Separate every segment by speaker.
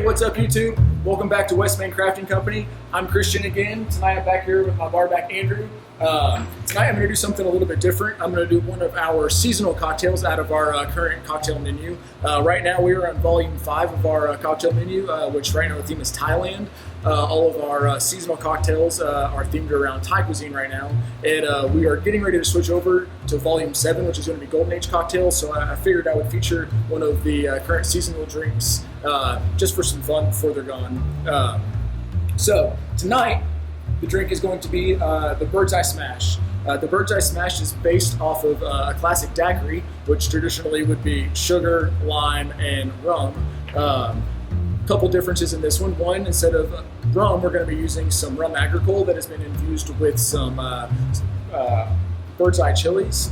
Speaker 1: what's up YouTube? Welcome back to West Main Crafting Company. I'm Christian again. Tonight I'm back here with my barback Andrew. Tonight I'm going to do something a little bit different. I'm going to do one of our seasonal cocktails out of our current cocktail menu. Right now we are on volume 5 of our cocktail menu, which right now the theme is Thailand. All of our seasonal cocktails are themed around Thai cuisine right now. And we are getting ready to switch over to volume 7, which is going to be Golden Age cocktails. So I figured I would feature one of the current seasonal drinks just for some fun before they're gone. So tonight, the drink is going to be the Bird's Eye Smash. The Bird's Eye Smash is based off of a classic daiquiri, which traditionally would be sugar, lime, and rum. Couple differences in this one. One, instead of rum, we're going to be using some rum agricole that has been infused with some bird's eye chilies.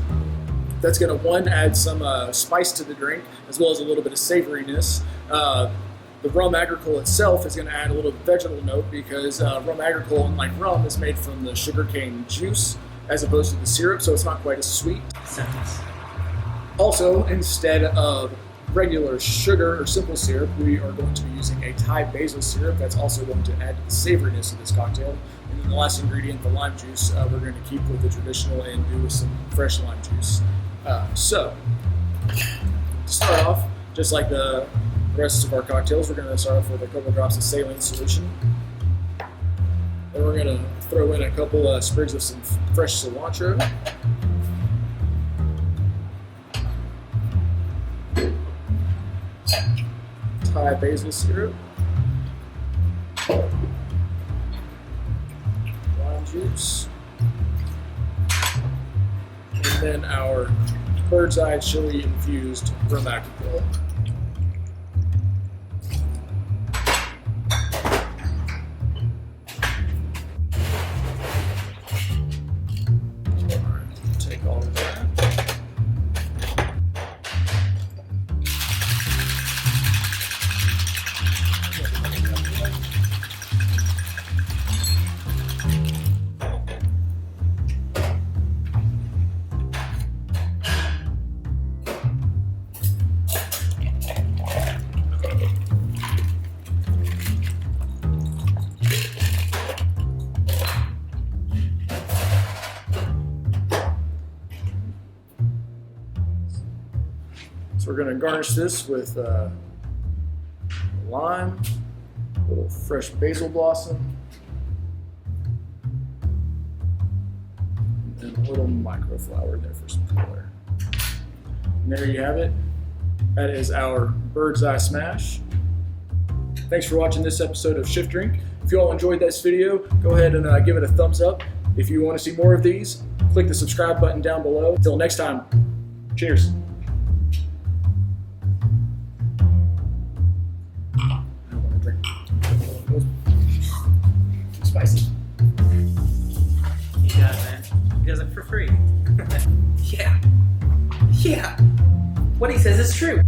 Speaker 1: That's going to, one, add some spice to the drink, as well as a little bit of savoriness. The rum agricole itself is going to add a little vegetal note because rum agricole, unlike rum, is made from the sugarcane juice as opposed to the syrup, so it's not quite as sweet. Also, instead of regular sugar or simple syrup, we are going to be using a Thai basil syrup that's also going to add to the savoriness of this cocktail. And then the last ingredient, the lime juice, we're going to keep with the traditional and do with some fresh lime juice. So, to start off, just like the rest of our cocktails, we're going to start off with a couple drops of saline solution. Then we're going to throw in a couple sprigs of some fresh cilantro. Thai basil syrup. Lime juice. And then our bird's eye chili-infused rum agricole. Take all of that. So we're going to garnish this with lime, a little fresh basil blossom, and a little microflower there for some color. And there you have it. That is our Bird's Eye Smash. Thanks for watching this episode of ShiftDrink. If you all enjoyed this video, go ahead and give it a thumbs up. If you want to see more of these, click the subscribe button down below. Until next time, cheers. Too spicy.
Speaker 2: He does, man. He does it for free. Yeah. What he says is true.